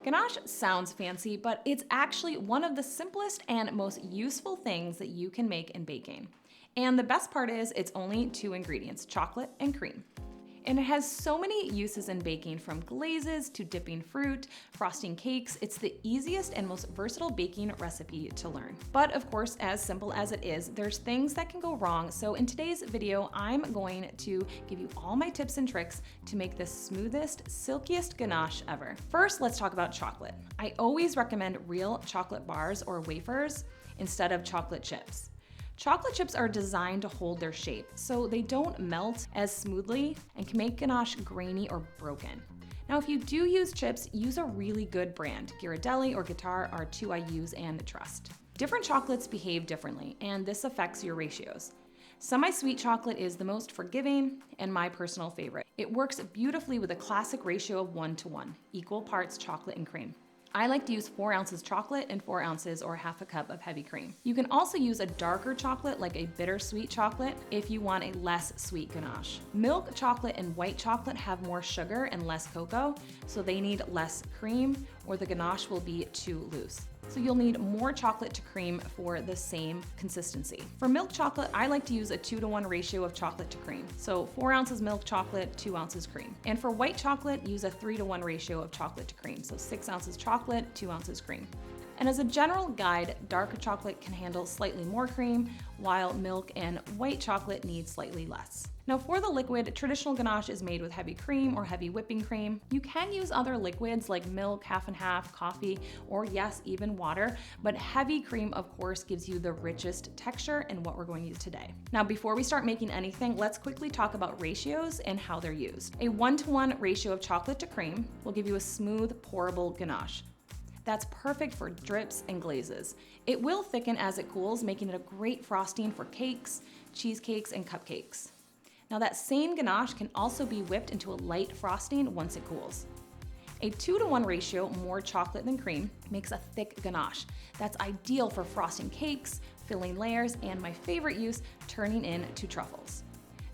Ganache sounds fancy, but it's actually one of the simplest and most useful things that you can make in baking. And the best part is it's only two ingredients, chocolate and cream. And it has so many uses in baking, from glazes to dipping fruit, frosting cakes. It's the easiest and most versatile baking recipe to learn. But of course, as simple as it is, there's things that can go wrong. So in today's video, I'm going to give you all my tips and tricks to make the smoothest, silkiest ganache ever. First, let's talk about chocolate. I always recommend real chocolate bars or wafers instead of chocolate chips. Chocolate chips are designed to hold their shape, so they don't melt as smoothly and can make ganache grainy or broken. Now, if you do use chips, use a really good brand. Ghirardelli or Guitar are two I use and trust. Different chocolates behave differently, and this affects your ratios. Semi-sweet chocolate is the most forgiving and my personal favorite. It works beautifully with a classic ratio of 1:1, equal parts chocolate and cream. I like to use 4 ounces chocolate and 4 ounces or half a cup of heavy cream. You can also use a darker chocolate, like a bittersweet chocolate, if you want a less sweet ganache. Milk chocolate and white chocolate have more sugar and less cocoa, so they need less cream or the ganache will be too loose. So you'll need more chocolate to cream for the same consistency. For milk chocolate, I like to use a 2:1 ratio of chocolate to cream. So 4 ounces milk chocolate, 2 ounces cream. And for white chocolate, use a 3:1 ratio of chocolate to cream. So 6 ounces chocolate, 2 ounces cream. And as a general guide, darker chocolate can handle slightly more cream, while milk and white chocolate need slightly less. Now for the liquid, traditional ganache is made with heavy cream or heavy whipping cream. You can use other liquids like milk, half and half, coffee, or yes, even water, but heavy cream of course gives you the richest texture and what we're going to use today. Now before we start making anything, let's quickly talk about ratios and how they're used. A 1:1 ratio of chocolate to cream will give you a smooth, pourable ganache. That's perfect for drips and glazes. It will thicken as it cools, making it a great frosting for cakes, cheesecakes, and cupcakes. Now that same ganache can also be whipped into a light frosting once it cools. A 2:1 ratio, more chocolate than cream, makes a thick ganache. That's ideal for frosting cakes, filling layers, and my favorite use, turning into truffles.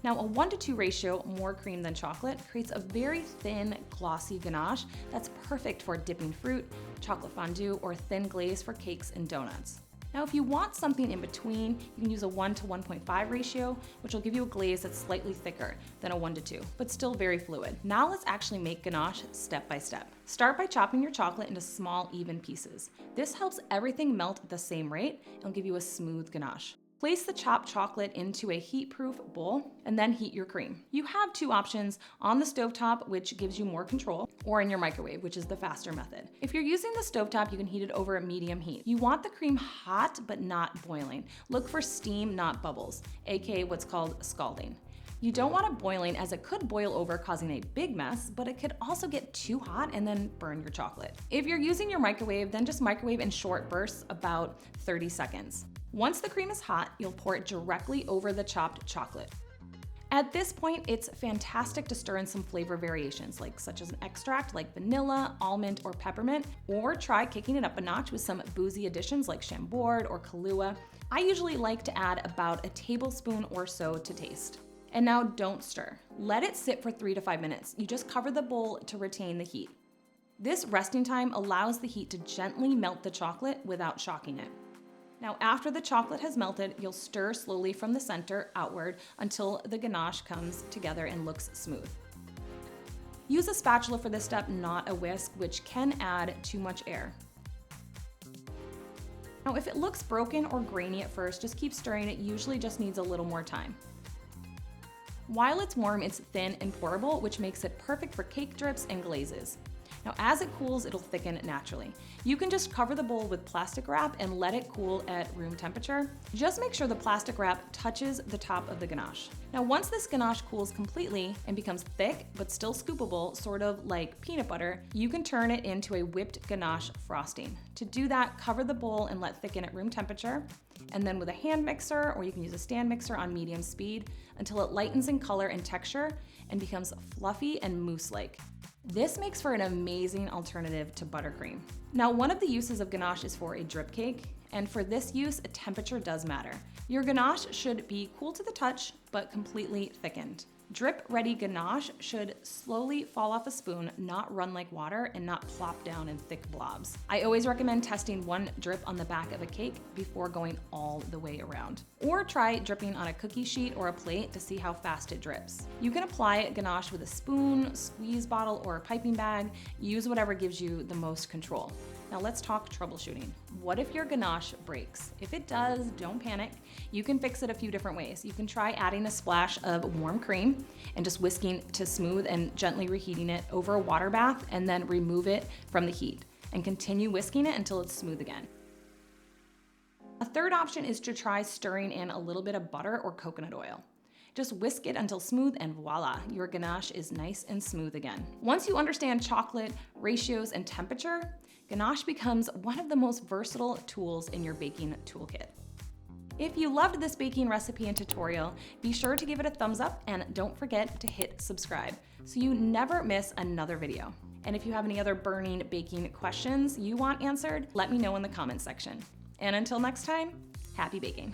Now a 1:2 ratio, more cream than chocolate, creates a very thin, glossy ganache that's perfect for dipping fruit, chocolate fondue, or thin glaze for cakes and donuts. Now if you want something in between, you can use a 1:1.5 ratio, which will give you a glaze that's slightly thicker than a 1:2, but still very fluid. Now let's actually make ganache step by step. Start by chopping your chocolate into small, even pieces. This helps everything melt at the same rate and will give you a smooth ganache. Place the chopped chocolate into a heat-proof bowl and then heat your cream. You have two options: on the stovetop, which gives you more control, or in your microwave, which is the faster method. If you're using the stovetop, you can heat it over a medium heat. You want the cream hot but not boiling. Look for steam, not bubbles, aka what's called scalding. You don't want it boiling, as it could boil over, causing a big mess, but it could also get too hot and then burn your chocolate. If you're using your microwave, then just microwave in short bursts, about 30 seconds. Once the cream is hot, you'll pour it directly over the chopped chocolate. At this point, it's fantastic to stir in some flavor variations, such as an extract like vanilla, almond, or peppermint, or try kicking it up a notch with some boozy additions like Chambord or Kahlua. I usually like to add about a tablespoon or so to taste. And now don't stir. Let it sit for 3 to 5 minutes. You just cover the bowl to retain the heat. This resting time allows the heat to gently melt the chocolate without shocking it. Now after the chocolate has melted, you'll stir slowly from the center outward until the ganache comes together and looks smooth. Use a spatula for this step, not a whisk, which can add too much air. Now if it looks broken or grainy at first, just keep stirring. It usually just needs a little more time. While it's warm, it's thin and pourable, which makes it perfect for cake drips and glazes. Now as it cools, it'll thicken naturally. You can just cover the bowl with plastic wrap and let it cool at room temperature. Just make sure the plastic wrap touches the top of the ganache. Now once this ganache cools completely and becomes thick but still scoopable, sort of like peanut butter, you can turn it into a whipped ganache frosting. To do that, cover the bowl and let thicken at room temperature, and then with a hand mixer, or you can use a stand mixer on medium speed, until it lightens in color and texture and becomes fluffy and mousse-like. This makes for an amazing alternative to buttercream. Now, one of the uses of ganache is for a drip cake, and for this use, temperature does matter. Your ganache should be cool to the touch, but completely thickened. Drip-ready ganache should slowly fall off a spoon, not run like water, and not plop down in thick blobs. I always recommend testing one drip on the back of a cake before going all the way around. Or try dripping on a cookie sheet or a plate to see how fast it drips. You can apply ganache with a spoon, squeeze bottle, or a piping bag. Use whatever gives you the most control. Now let's talk troubleshooting. What if your ganache breaks? If it does, don't panic. You can fix it a few different ways. You can try adding a splash of warm cream and just whisking to smooth and gently reheating it over a water bath, and then remove it from the heat and continue whisking it until it's smooth again. A third option is to try stirring in a little bit of butter or coconut oil. Just whisk it until smooth, and voila, your ganache is nice and smooth again. Once you understand chocolate, ratios, and temperature, ganache becomes one of the most versatile tools in your baking toolkit. If you loved this baking recipe and tutorial, be sure to give it a thumbs up and don't forget to hit subscribe so you never miss another video. And if you have any other burning baking questions you want answered, let me know in the comments section. And until next time, happy baking.